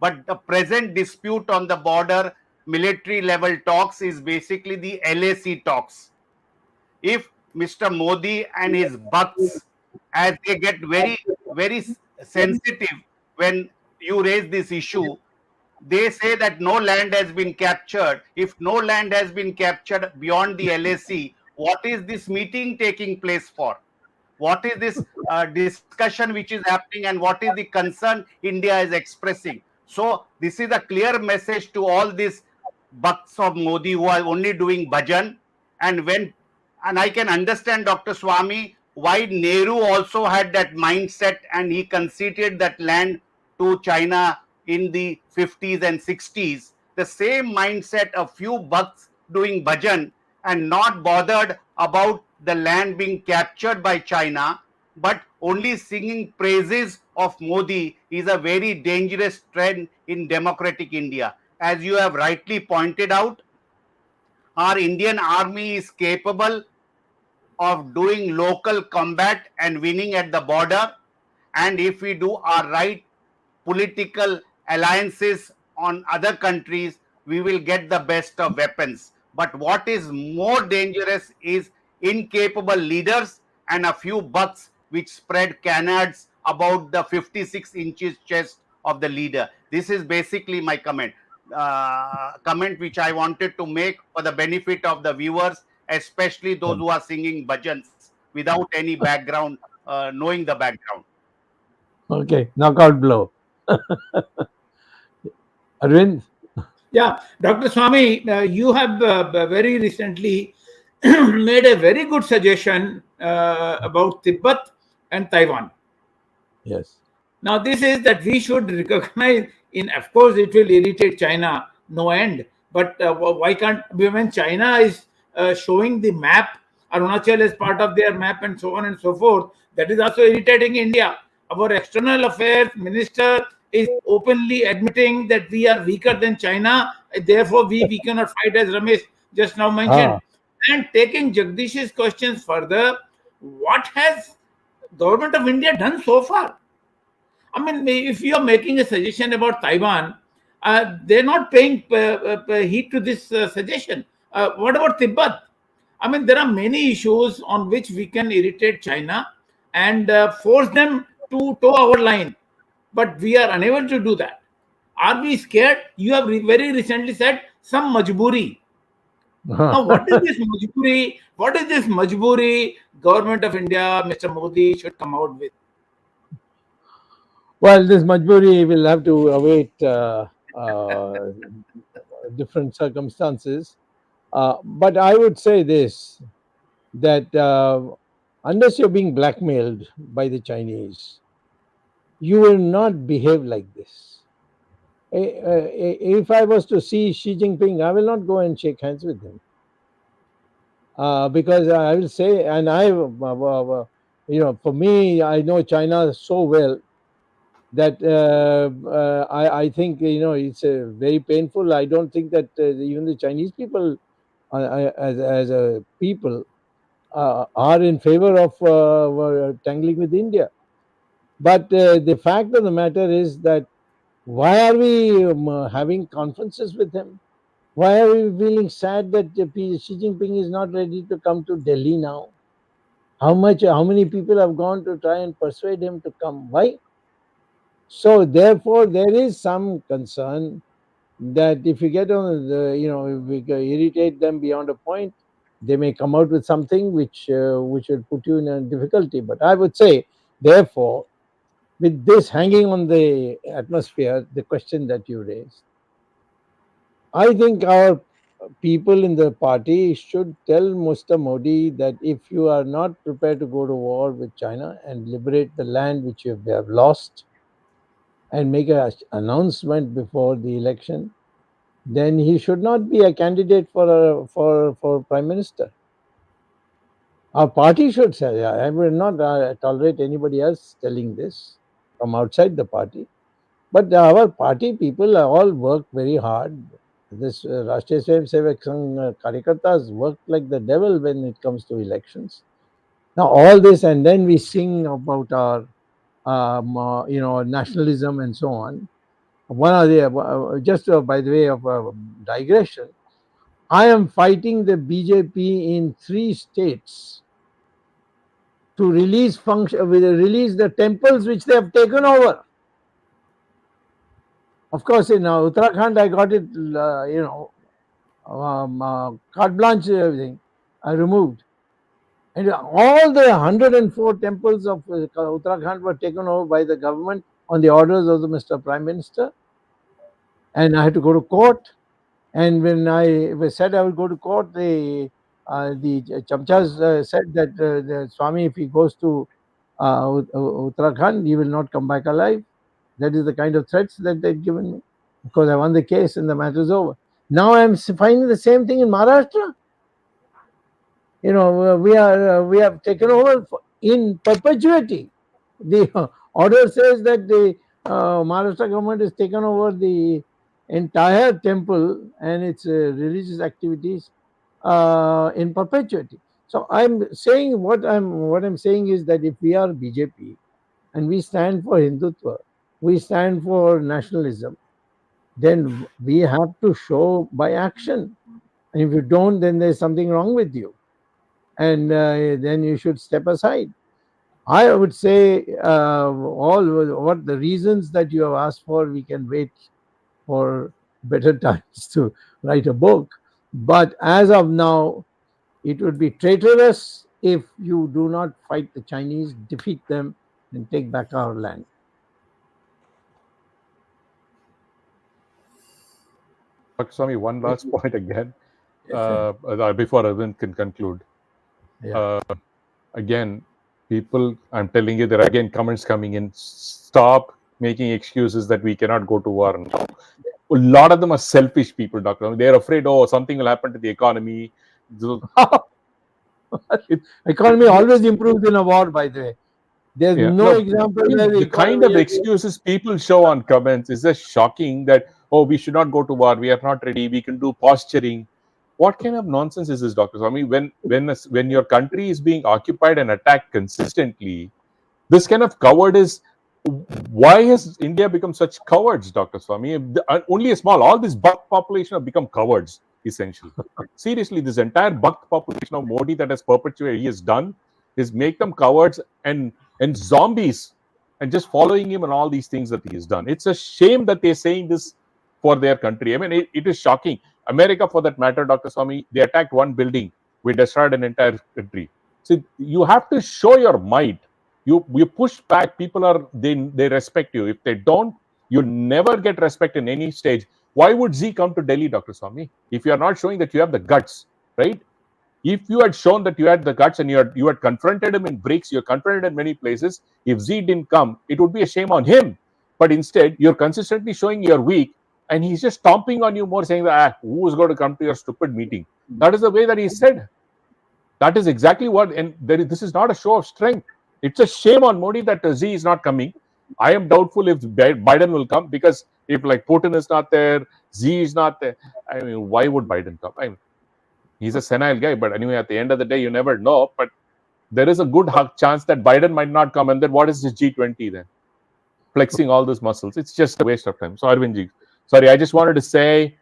But the present dispute on the border military level talks is basically the LAC talks. If Mr. Modi and his bucks, as they get very sensitive when you raise this issue, they say that no land has been captured. If no land has been captured beyond the LAC, what is this meeting taking place for? What is this discussion which is happening, and what is the concern India is expressing? So this is a clear message to all these bucks of Modi who are only doing bhajan. And when, and I can understand, Dr. Swamy, why Nehru also had that mindset and he conceded that land to China in the 50s and 60s. The same mindset of few bucks doing bhajan and not bothered about the land being captured by China, but only singing praises of Modi is a very dangerous trend in democratic India. As you have rightly pointed out, our Indian army is capable of doing local combat and winning at the border. And if we do our right political alliances on other countries, we will get the best of weapons. But what is more dangerous is incapable leaders and a few bucks which spread canards about the 56 inches chest of the leader. This is basically my comment which I wanted to make for the benefit of the viewers, especially those who are singing bhajans without any background, knowing the background. Okay, knockout blow. Arvind? Yeah, Dr. Swamy, you have very recently made a very good suggestion about Tibet and Taiwan. Yes. Now, this is that we should recognize, in of course, it will irritate China no end. But why can't, when China is showing the map, Arunachal is part of their map, and so on and so forth, that is also irritating India. Our external affairs minister is openly admitting that we are weaker than China, therefore we cannot fight, as Ramesh just now mentioned. Ah, And taking Jagdish's questions further, what has government of India done so far? I mean, if you are making a suggestion about Taiwan, they're not paying heed to this suggestion. What about Tibet? I mean, there are many issues on which we can irritate China and force them to toe our line, but we are unable to do that. Are we scared? You have very recently said some majburi. Now, what is this majburi? What is this majburi government of India, Mr. Modi, should come out with? well, this Majburi will have to await different circumstances. But I would say this, that unless you're being blackmailed by the Chinese, you will not behave like this. If I was to see Xi Jinping, I will not go and shake hands with him. Because I will say, and for me, I know China so well that I think it's very painful. I don't think that even the Chinese people, as a people, are in favor of tangling with India. But the fact of the matter is that why are we having conferences with him? Why are we feeling sad that Xi Jinping is not ready to come to Delhi now? How many people have gone to try and persuade him to come? Why? So therefore, there is some concern that if you get on the, if we irritate them beyond a point, they may come out with something which will put you in a difficulty. But I would say, therefore, with this hanging on the atmosphere, the question that you raised, I think our people in the party should tell Mr. Modi that if you are not prepared to go to war with China and liberate the land which you have lost and make an announcement before the election, then he should not be a candidate for prime minister. Our party should say. I will not tolerate anybody else telling this from outside the party. But our party people all work very hard. This Rashtriya Swayamsevak Sangh Karyakartas work like the devil when it comes to elections. Now all this, and then we sing about our nationalism and so on. One of the just by the way of digression, I am fighting the BJP in 3 states to release the temples which they have taken over. Of course, in Uttarakhand, I got it, carte blanche, everything I removed. And all the 104 temples of Uttarakhand were taken over by the government on the orders of the Mr. Prime Minister. And I had to go to court. And when I said I would go to court, the Chamchas said that the Swamy, if he goes to Uttarakhand, he will not come back alive. That is the kind of threats that they'd given me. Of course, I won the case and the matter is over. Now I'm finding the same thing in Maharashtra. We have taken over in perpetuity. The order says that the Maharashtra government has taken over the entire temple and its religious activities in perpetuity. So I'm saying what I'm saying is that if we are BJP and we stand for Hindutva, we stand for nationalism, then we have to show by action. And if you don't, then there's something wrong with you, and then you should step aside. I would say all what the reasons that you have asked for, we can wait for better times to write a book. But as of now, it would be traitorous if you do not fight the Chinese, defeat them, and take back our land. Dr. Swamy, one last point again Yes, before Arvind can conclude. yeah. Again, people, I'm telling you, there are again comments coming in. Stop making excuses that we cannot go to war now. A lot of them are selfish people, Doctor. They're afraid, something will happen to the economy. Economy always improves in a war, by the way. There's no example where the kind of excuses people show on comments is just shocking that, we should not go to war, we are not ready, we can do posturing. What kind of nonsense is this, Dr. Swamy? When your country is being occupied and attacked consistently, this kind of coward is, why has India become such cowards, Dr. Swamy? Only all this buck population have become cowards, essentially. Seriously, this entire buck population of Modi that has perpetuated, he has done, is make them cowards and zombies and just following him and all these things that he has done. It's a shame that they're saying this for their country. I mean, it is shocking. America, for that matter, Dr. Swamy, they attacked one building, we destroyed an entire country. So you have to show your might. You push back, people they respect you. If they don't, you never get respect in any stage. Why would Z come to Delhi, Dr. Swamy, if you are not showing that you have the guts, right? If you had shown that you had the guts and you had confronted him in BRICS, you confronted in many places, if Z didn't come, it would be a shame on him. But instead, you're consistently showing you're weak, and he's just stomping on you more, saying that, who is going to come to your stupid meeting? That is the way that he said. That is exactly what, and this is not a show of strength. It's a shame on Modi that Z is not coming. I am doubtful if Biden will come, because if like Putin is not there, Z is not there, I mean, why would Biden come? I mean, he's a senile guy, but anyway, at the end of the day, you never know. But there is a good chance that Biden might not come, and then what is this G20 then? Flexing all those muscles. It's just a waste of time. So Arvindji, sorry, I just wanted to say,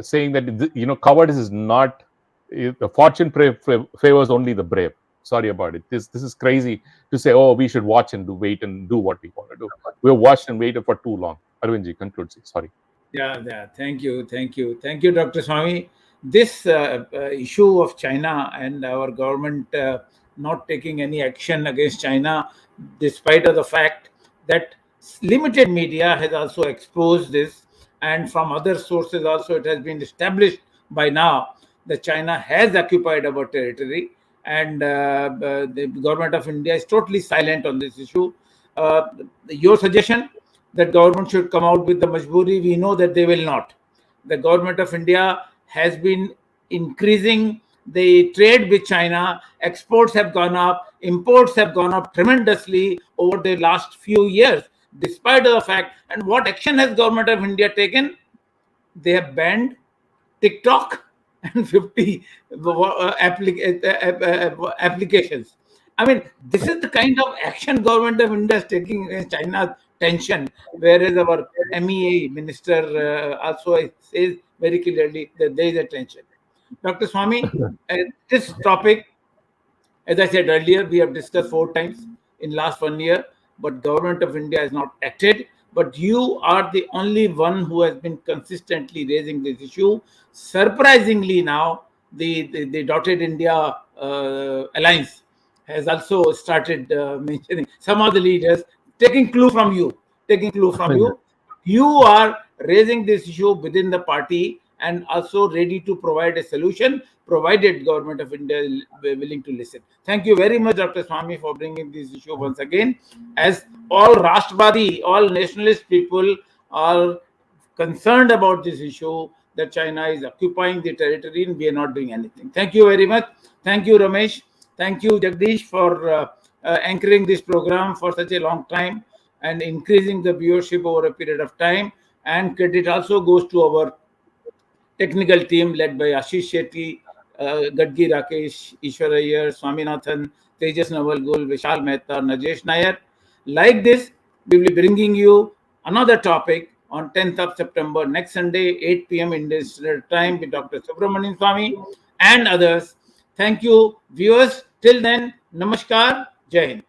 saying that cowardice is not. The fortune favors only the brave. Sorry about it. This is crazy to say. Oh, we should watch and wait and do what we want to do. We've watched and waited for too long. Arvindji, concludes. Sorry. Yeah. Thank you, Dr. Swamy. This issue of China and our government not taking any action against China, despite of the fact that limited media has also exposed this, and from other sources also it has been established by now that China has occupied our territory, and the government of India is totally silent on this issue. Your suggestion that government should come out with the majburi, we know that they will not. The government of India has been increasing the trade with China. Exports have gone up, imports have gone up tremendously over the last few years, despite of the fact. And what action has government of India taken? They have banned TikTok and 50 applications. I mean, this is the kind of action government of India is taking against China's tension, whereas our MEA minister also says very clearly that there is a tension. Dr. Swamy, this topic, as I said earlier, we have discussed 4 times in last 1 year, but government of India has not acted. But you are the only one who has been consistently raising this issue. Surprisingly, now the Dotted India Alliance has also started mentioning some of the leaders taking clue from you. You are raising this issue within the party and also ready to provide a solution, provided government of India is willing to listen. Thank you very much, Dr. Swamy, for bringing this issue once again. As all Rashtrabadi, all nationalist people are concerned about this issue, that China is occupying the territory and we are not doing anything. Thank you very much. Thank you, Ramesh. Thank you, Jagdish, for anchoring this program for such a long time and increasing the viewership over a period of time. And credit also goes to our technical team led by Ashish Shetty, Gadgi Rakesh, Ishwar Iyer, Swaminathan, Tejas Navalgul, Vishal Mehta, Najesh Nair. Like this, we will be bringing you another topic on 10th of September, next Sunday, 8 p.m. Indian Standard Time with Dr. Subramanian Swamy and others. Thank you, viewers. Till then, namaskar, Jai Hind.